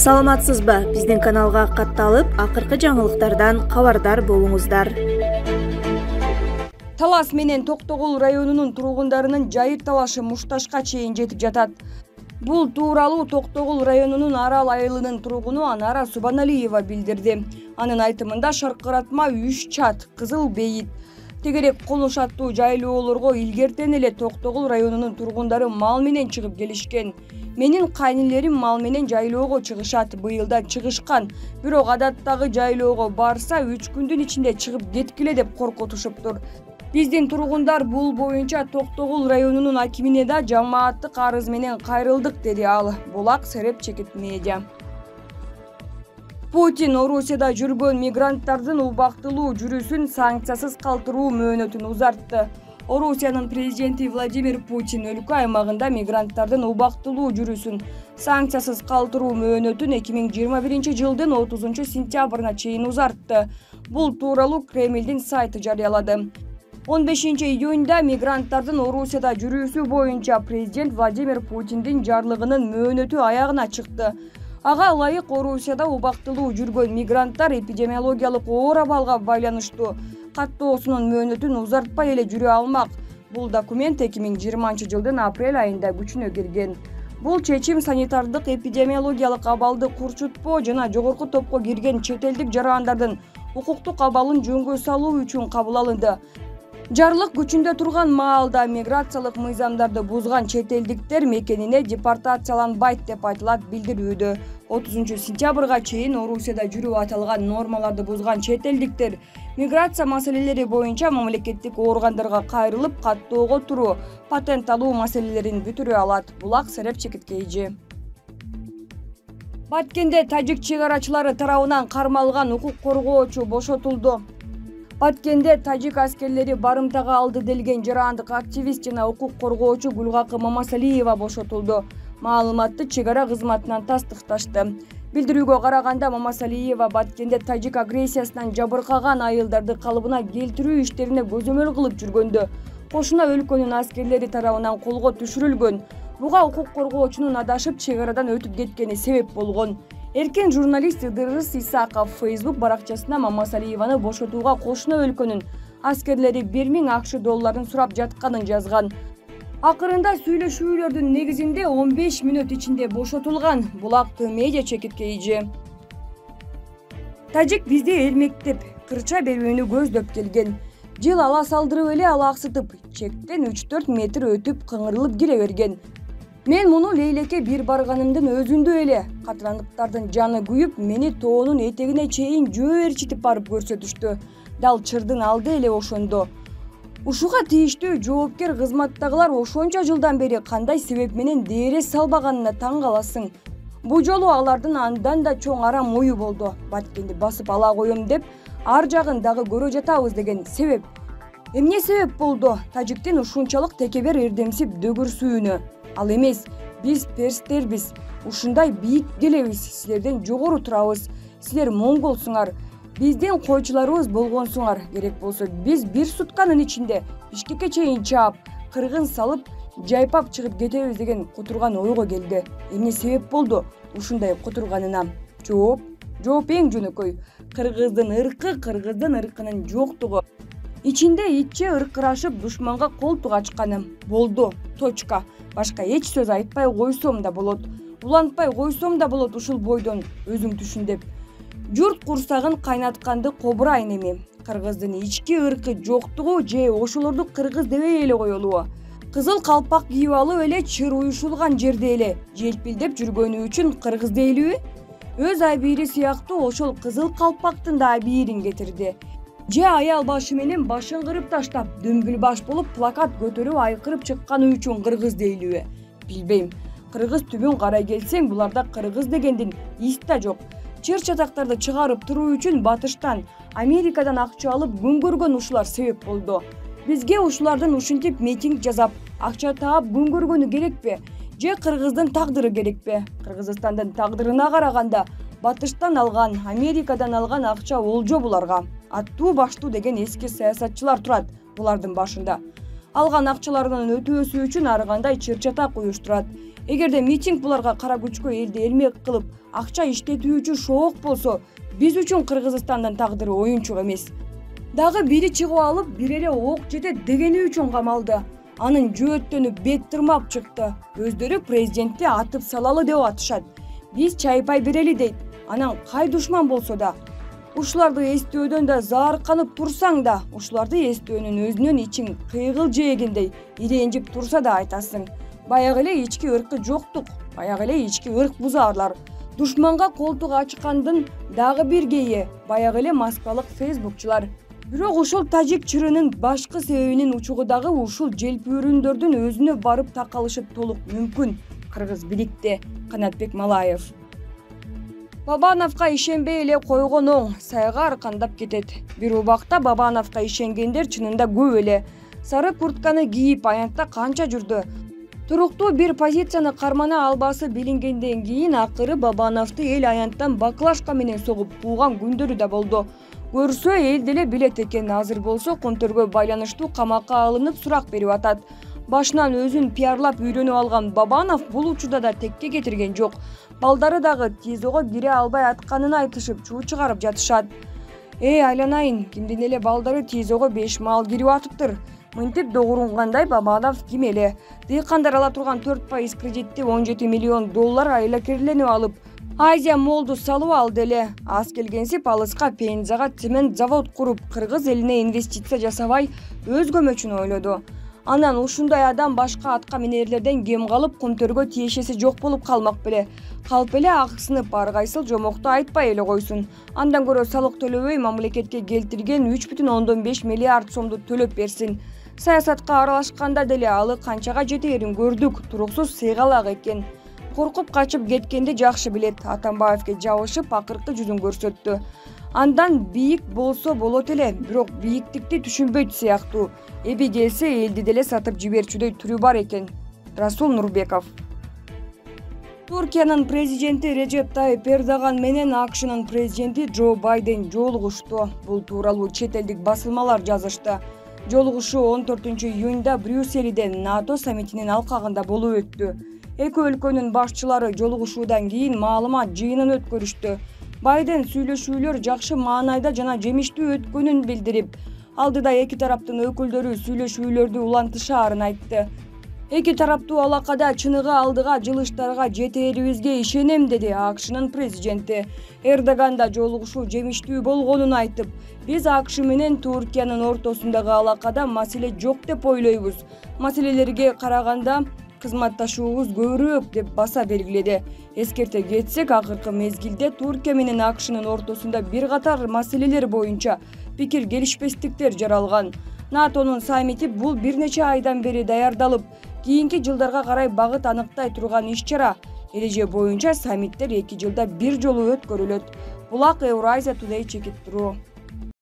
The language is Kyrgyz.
Саламатсызбы? Биздин каналга катталып, акыркы жаңылыктардан кабардар болуңуздар. Талас менен Токтогул районунун тургундарынын жайыр талашы мушташка чейин жетип жатат. Бул тууралуу Токтогул районунун Арал айылынын тургуну Анара Субаналиева билдирди. Анын айтымында шаркыратма 3 чат, Кызыл бейит, тегерек колуш аттуу жайлоолорго илгертен эле Токтогул районунун тургундары мал менен чыгып келишкен. Менин кайнилерим мал менен жайлоого чыгышат, быйылдан чыгышкан. Бирок адаттагы жайлоого барса 3 күндүн ичинде чыгып кеткиле деп коркутушуптур. Биздин тургундар бул боюнча Токтогул районунун акимине да жамааттык арыз менен кайрылдык, деди ал. Булак Сереп Чекит медиа. Путин Орусияда жүргөн мигранттардын убактылуу жүрүшүн санкциясыз калтыруу мөөнөтүн узартты. Орусиянын президенти Владимир Путин өлкө аймагында мигранттардын убактылуу жүрүшүн санкциясыз калтыруу мөөнөтүн 2021 жылдын 30 сентябрына чейин узартты. Бул тууралуу Кремлдин сайты жарыялады. 15 июнда мигранттардын Орусияда жүрүүсү боюнча президент Владимир Путиндин жарлыгынын мөөнөтү аягына чыкты. Ага ылайык Орусияда убактылуу жүргөн мигранттар эпидемиологиялык оор абалга байланыштуу каттоосунун мөөнөтүн узартпай эле жүрө алмак. Бул документ 2020 жылдын апрель айында күчүнө кирген. Бул чечим санитардык эпидемиологиялык абалды курчутпоо жана жогорку топко кирген чет элдик жарандардын укуктук абалын жөнгө салуу үчүн кабыл алынды. Жарлык күчүндө турган маалда миграциялык мыйзамдарды бузган чет элдиктер мекенине депортацияланбайт деп айтылат билдирүүдө. 30 сентябрга чейин Орусияда жүрүү аталган нормаларды бузган чет элдиктер миграция маселелери боюнча мамлекеттик органдарга кайрылып каттоого туруу, патент алуу маселелерин бүтүрө алат. Булак Сереп Чекит KG. Баткенде тажик чегарачылары тарабынан кармалган укук коргоочу бошотулду. Баткенде тажик аскерлери барымтага алды делген жарандык активист жана укук коргоочу Гулгакы Мамасалиева бошотулду. Маалыматты чегара кызматынан тастыкташты. Билдирүүгө караганда Мамасалиева Баткенде тажик агрессиясынан жабыркаган айылдарды калыбына келтирүү иштерине көзөмөл кылып жүргөндө кошуна өлкөнүн аскерлери тарабынан колго түшүрүлгөн. Буга укук коргоочунун адашып чегарадан өтүп кеткени себеп болгон. Эркен журналист Ыдырыс Исаков Facebook баракчасына Мамасалиеваны бошотууга кошуна өлкөнүн аскерлери 1000 акш долларын сурап жатканын жазган. Акырында сүйлөшүүлөрдүн негизинде 15 мүнөт ичинде бошотулган. Булакты медиа Чекит KG. Тажик бизди элмектеп, кырча берүүнү көздөп келген. Жыл ала салдырып эле алаксытып, чектен 3-4 метр өтүп кыңырылып кире берген. Мен муну лейлеке бир барганымдын өзүндө эле катырандыктардын жаны күйүп, мени тоонун этегине чейин жөө барып көрсөтүштү. Дал чырдын алды эле ошондо. Ушуга тийиштүү жоопкер кызматтагылар ошончо жылдан бери кандай себеп менен дээре салбаганына таң каласың. Бу жолу алардын андан да чоң арам ою болду. Баткенди басып ала коем деп, ар жагын дагы көрө жатабыз деген себеп. Эмне себеп болду? Тажиктин ушунчалык текебер эрдемсип дөгүрсүүнү. Ал эмес, биз перстербиз, ушундай бийик келебиз, силерден жогору турабыз, силер монголсуңар, биздин койчуларыбыз болгонсуңар, керек болсо биз бир сутканын ичинде Бишкекке чейин чаап, кыргын салып, жайпап чыгып кетебиз деген кутурган ойго келди. Эмне себеп болду ушундай кутурганына? Жооп эң жөнөкөй. Кыргыздын ыркынын жоктугу. Ичинде итче ыркырашып душманга колтук ачканы. Болду. Точка. Башка эч сөз айтпай койсом да болот. Улантпай койсом да болот ушул бойдон өзүң түшүн деп. Журт курсагын кайнатканды кобурайын эми. Кыргыздын ички ыркы жоктугу же ошолорду кыргыз дебей эле коелуу. Кызыл калпак кийип алып эле чыр уюшулган жерде эле желпилдеп жүргөнү үчүн кыргыз дейлүүбү? Өз абийири сыяктуу ошол кызыл калпактын да абийирин кетирди. Же аял башы менен башын кырып таштап, дөмбүл баш болуп плакат көтөрүп айкырып чыкканы үчүн кыргыз дейлүүбү? Билбейм. Кыргыз түбүн карай келсең, буларда кыргыз дегендин ис да жок. Чыр чатактарды чыгарып туруу үчүн батыштан, Америкадан акча алып күн көргөн ушулар себеп болду. Бизге ушулардын ушинтип митинг жасап, акча таап күн көргөнү керекпи? Же кыргыздын тагдыры керекпи? Кыргызстандын тагдырына караганда батыштан алган, Америкадан алган акча олжо буларга. Аттуу баштуу деген эски саясатчылар турат булардын башында. алган акчаларынын өтөөсү үчүн ар кандай чыр-чатак уюштурат. Эгерде митинг буларга кара күчкө элди элмек кылып акча иштетүүчү шоок болсо, биз үчүн Кыргызстандын тагдыры оюнчук эмес. Дагы бири чыгып алып, бир эле ок жетет дегени үчүн камалды. Анын жөөттөнүп бет тырмап чыкты. Өздөрү президентти атып салалы деп атышат. Биз чайпай берели дейт. Анан кай душман болсо да. Ушуларды эстөөдөн да заарканып турсаң да, ушуларды эстөөнүн өзүнөн ичиң кыйгыл жегендей ирэнжип турса да айтасың. Баягы эле ички ыркы жоктук, баягы эле ички ырк бузаарлар. Душманга колтук ачкандын дагы бир кейи баягы эле Москвалык фейсбукчулар. Бирок ушул тажик чырынын башкы себебинин учугу дагы ушул желпүүрүндөрдүн өзүнө барып такалышы толук мүмкүн. Кыргыз биlikte. Канатбек Малаев. Бабановго ишенбей эле койгон оң, сайга аркандап кетет. Бир убакта Бабановго ишенгендер чынында көп эле. Сары куртканы кийип аянтта канча жүрдү. Туруктуу бир позицияны кармана албасы билингенден кийин акыры Бабановду эл аянттан баклажка менен согуп кууган күндөрү да болду. Көрсө эл деле билет экен. Азыр болсо контөргө байланыштуу камакка алынып сурак берип атат. Башынан өзүн пиарлап үйрөнүп алган Бабанов бул учурда да текке кетирген жок. Балдары дагы ТИЗОго кире албай атканын айтышып, чуу чыгарып жатышат. Айланайын, кимдин эле балдары ТИЗОго 5 маал кирип атыптыр. Мынтип догурунгандай Бабанов ким эле? Дыйкандар ала турган 4% кредитти $17 миллион айлакерленип алып, Азия молду салып алды эле. Аз келгенсип алыска Пензага цемент завод куруп, кыргыз элине инвестиция жасабай, өз көмөчүн ойлоду. Анан ушундай адам башка атка минерлерден кем калып, контөргө тиешеси жок болуп калмак беле. Калп эле акысынып ар кайсыл жомокту айтпай эле койсун. Андан көрө салык төлөбөй мамлекетке келтирген 3,5 миллиард сомду төлөп берсин. Саясатка аралашканда деле алы канчага жетээрин көрдүк. Туруксуз сыйгалак экен. Коркуп качып кеткенди жакшы билет. Атамбаевге жабышып акыркы жүзүн көрсөттү. Андан бийик болсо болот эле, бирок бийиктикти түшүнбөйт сыяктуу. Эби келсе элди деле сатып жиберчүдөй түрү бар экен. Расул Нурбеков. Туркиянын президенти Режеп Тайип Эрдоган менен АКШнын президенти Джо Байден жолугушту. Бул тууралуу чет элдик басылмалар жазышты. Жолугушуу 14-июнда Брюссельде НАТО саммитинин алкагында болуп өттү. Эки өлкөнүн башчылары жолугушуудан кийин маалымат жыйынын өткөрүштү. Байден сүйлөшүүлөр жакшы маанайда жана жемиштүү өткөнүн билдирип, алдыда эки тараптын өкүлдөрү сүйлөшүүлөрдү улантышаарын айтты. Эки тараптуу алакада чыныгы алдыга жылыштарга жетээрибизге ишенем, деди АКШнын президенти. Эрдоган да жолугушуу жемиштүү болгонун айтып, биз АКШ менен Туркиянын ортосундагы алакада маселе жок деп ойлойбуз. Маселелерге караганда кызматташуубуз көбүрөөк деп баса белгиледи. Эскерте кетсек, акыркы мезгилде Туркия менен АКШнын ортосунда бир катар маселелер боюнча пикир келишпестиктер жаралган. НАТОнун саммити бул бир нече айдан бери даярдалып, кийинки жылдарга карай багыт аныктай турган иш-чара. Эреже боюнча саммиттер 2 жылда бир жолу өткөрүлөт. Булак Евразия Today чекит туруу.